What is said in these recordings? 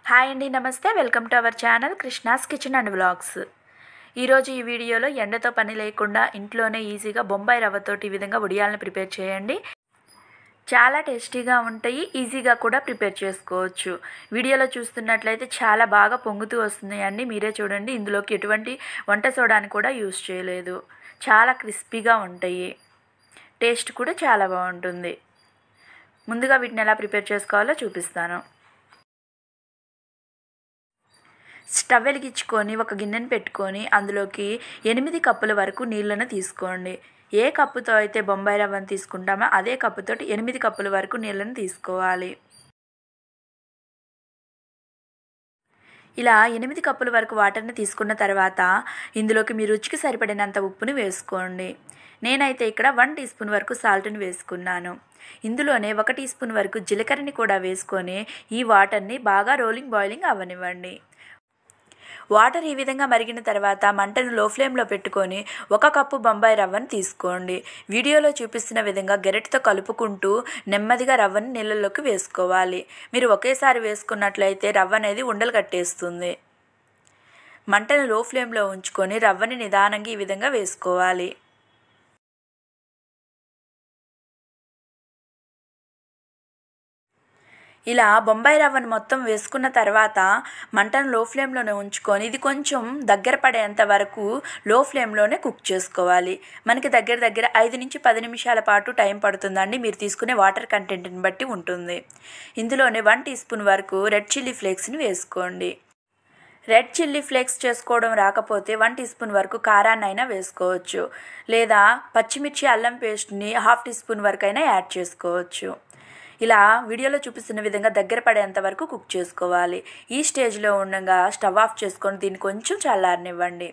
Hi అండి, నమస్తే. Welcome to our channel Krishna's kitchen and vlogs. ఈరోజు ఈ వీడియోలో ఎండతో పని లేకుండా ఇంట్లోనే ఈజీగా బొంబాయి రవ్వతోటి ఈ విధంగా వడియాలను ప్రిపేర్ చేయండి. చాలా టేస్టీగా ఉంటాయి, ఈజీగా కూడా ప్రిపేర్ చేసుకోవచ్చు. వీడియోలో చూస్తున్నట్లయితే చాలా బాగా పొంగుతూ వస్తున్నాయండి. మీరే చూడండి, ఇందులోకి ఎటువంటి వంట సోడాని కూడా యూజ్ చేయలేదు. చాలా క్రిస్పీగా ఉంటాయి, టేస్ట్ కూడా చాలా బాగుంటుంది. ముందుగా వీటిని ఎలా ప్రిపేర్ చేసుకోవాలో చూపిస్తాను. స్టవ్ వెలిగించుకొని ఒక గిన్నెను పెట్టుకొని అందులోకి 8 కప్పుల వరకు నీళ్ళను తీసుకోండి. ఏ కప్పుతో అయితే బొంబాయి రవ్వను తీసుకుంటామో అదే కప్పుతోటి 8 కప్పుల వరకు నీళ్ళను తీసుకోవాలి. ఇలా 8 కప్పుల వరకు వాటర్ని తీసుకున్న తర్వాత ఇందులోకి మీ రుచికి సరిపడినంత ఉప్పుని వేసుకోండి. నేనైతే ఇక్కడ 1 టీ స్పూన్ వరకు సాల్ట్ని వేసుకున్నాను. ఇందులోనే 1 టీ స్పూన్ వరకు జీలకర్రని కూడా వేసుకొని ఈ వాటర్ని బాగా బాయిలింగ్ అవ్వనివ్వండి. వాటర్ ఈ విధంగా మరిగిన తర్వాత మంటను లో ఫ్లేమ్లో పెట్టుకొని 1 కప్పు బొంబాయి రవ్వను తీసుకోండి. వీడియోలో చూపిస్తున్న విధంగా గరిటెతో కలుపుకుంటూ నెమ్మదిగా రవ్వని నీళ్ళలోకి వేసుకోవాలి. మీరు ఒకేసారి వేసుకున్నట్లయితే రవ్వ అనేది ఉండలు కట్టేస్తుంది. మంటను లో ఫ్లేమ్లో ఉంచుకొని రవ్వని నిదానంగా ఈ విధంగా వేసుకోవాలి. ఇలా బొంబాయి రవ్వను మొత్తం వేసుకున్న తర్వాత మంటను లో ఫ్లేమ్లోనే ఉంచుకొని ఇది కొంచెం దగ్గర పడేంత వరకు లో ఫ్లేమ్లోనే కుక్ చేసుకోవాలి. మనకి దగ్గర 5 నుంచి 10 నిమిషాల పాటు టైం పడుతుందండి. మీరు తీసుకునే వాటర్ కంటెంట్ని బట్టి ఉంటుంది. ఇందులోనే 1 టీ స్పూన్ వరకు రెడ్ చిల్లీ ఫ్లేక్స్ని వేసుకోండి. రెడ్ చిల్లీ ఫ్లేక్స్ చేసుకోవడం రాకపోతే 1 టీ స్పూన్ వరకు కారాన్నైనా వేసుకోవచ్చు, లేదా పచ్చిమిర్చి అల్లం పేస్ట్ని 1/2 టీ స్పూన్ వరకు అయినా యాడ్ చేసుకోవచ్చు. ఇలా వీడియోలో చూపిస్తున్న విధంగా దగ్గర పడేంత వరకు కుక్ చేసుకోవాలి. ఈ స్టేజ్లో ఉండగా స్టవ్ ఆఫ్ చేసుకొని దీన్ని కొంచెం చల్లారనివ్వండి.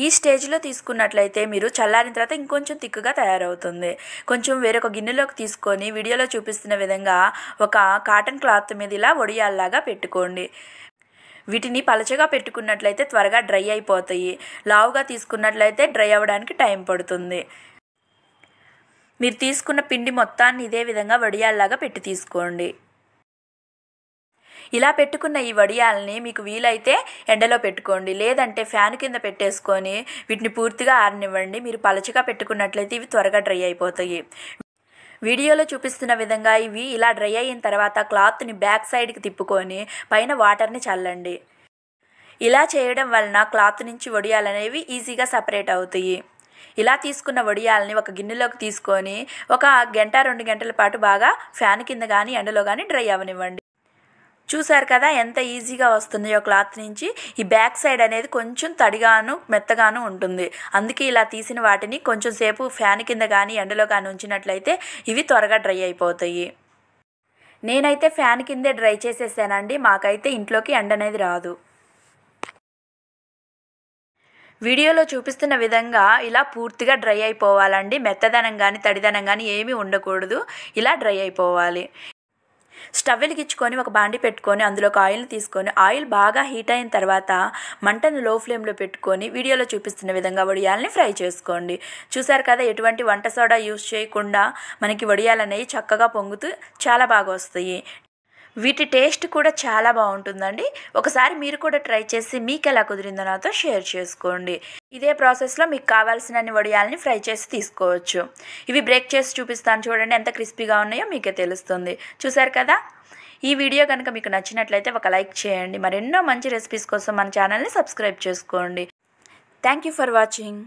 ఈ స్టేజ్లో తీసుకున్నట్లయితే మీరు చల్లారిన తర్వాత ఇంకొంచెం తిక్కుగా తయారవుతుంది. కొంచెం వేరొక గిన్నెలోకి తీసుకొని వీడియోలో చూపిస్తున్న విధంగా ఒక కాటన్ క్లాత్ మీద ఇలా వడియాల్లాగా పెట్టుకోండి. వీటిని పలచగా పెట్టుకున్నట్లయితే త్వరగా డ్రై అయిపోతాయి. లావుగా తీసుకున్నట్లయితే డ్రై అవ్వడానికి టైం పడుతుంది. మీరు తీసుకున్న పిండి మొత్తాన్ని ఇదే విధంగా వడియాల్లాగా పెట్టి తీసుకోండి. ఇలా పెట్టుకున్న ఈ వడియాల్ని మీకు వీలైతే ఎండలో పెట్టుకోండి, లేదంటే ఫ్యాన్ కింద పెట్టేసుకొని వీటిని పూర్తిగా ఆరనివ్వండి. మీరు పలచగా పెట్టుకున్నట్లయితే ఇవి త్వరగా డ్రై అయిపోతాయి. వీడియోలో చూపిస్తున్న విధంగా ఇవి ఇలా డ్రై అయిన తర్వాత క్లాత్ని బ్యాక్ సైడ్కి తిప్పుకొని పైన వాటర్ని చల్లండి. ఇలా చేయడం వలన క్లాత్ నుంచి వడియాలు అనేవి ఈజీగా సపరేట్ అవుతాయి. ఇలా తీసుకున్న వడియాలని ఒక గిన్నెలోకి తీసుకొని 1 గంట 2 గంటల పాటు బాగా ఫ్యాన్ కింద కానీ ఎండలో కానీ డ్రై అవ్వనివ్వండి. చూసారు కదా ఎంత ఈజీగా వస్తుందో క్లాత్ నుంచి. ఈ బ్యాక్ సైడ్ అనేది కొంచెం తడిగాను మెత్తగాను ఉంటుంది. అందుకే ఇలా తీసిన వాటిని కొంచెం సేపు ఫ్యాన్ కింద కానీ ఎండలో కానీ ఉంచినట్లయితే ఇవి త్వరగా డ్రై అయిపోతాయి. నేనైతే ఫ్యాన్ కిందే డ్రై చేసేసానండి, మాకైతే ఇంట్లోకి ఎండ అనేది రాదు. వీడియోలో చూపిస్తున్న విధంగా ఇలా పూర్తిగా డ్రై అయిపోవాలండి. మెత్తదనం కానీ తడిదనం కానీ ఏమీ ఉండకూడదు. ఇలా డ్రై అయిపోవాలి. స్టవ్ వెలిగించుకొని ఒక బాండి పెట్టుకొని అందులోకి ఆయిల్ని తీసుకొని ఆయిల్ బాగా హీట్ అయిన తర్వాత మంటను లో ఫ్లేమ్లో పెట్టుకొని వీడియోలో చూపిస్తున్న విధంగా వడియాలని ఫ్రై చేసుకోండి. చూసారు కదా, ఎటువంటి వంట సోడా యూజ్ చేయకుండా మనకి వడియాలు అనేవి చక్కగా పొంగుతూ చాలా బాగా వస్తాయి. వీటి టేస్ట్ కూడా చాలా బాగుంటుందండి. ఒకసారి మీరు కూడా ట్రై చేసి మీకు ఎలా కుదిరిందో నాతో షేర్ చేసుకోండి. ఇదే ప్రాసెస్లో మీకు కావాల్సిన వడియాలని ఫ్రై చేసి తీసుకోవచ్చు. ఇవి బ్రేక్ చేసి చూపిస్తాను చూడండి, ఎంత క్రిస్పీగా ఉన్నాయో మీకే తెలుస్తుంది. చూసారు కదా, ఈ వీడియో కనుక మీకు నచ్చినట్లయితే ఒక లైక్ చేయండి. మరెన్నో మంచి రెసిపీస్ కోసం మన ఛానల్ని సబ్స్క్రైబ్ చేసుకోండి. Thank you for watching.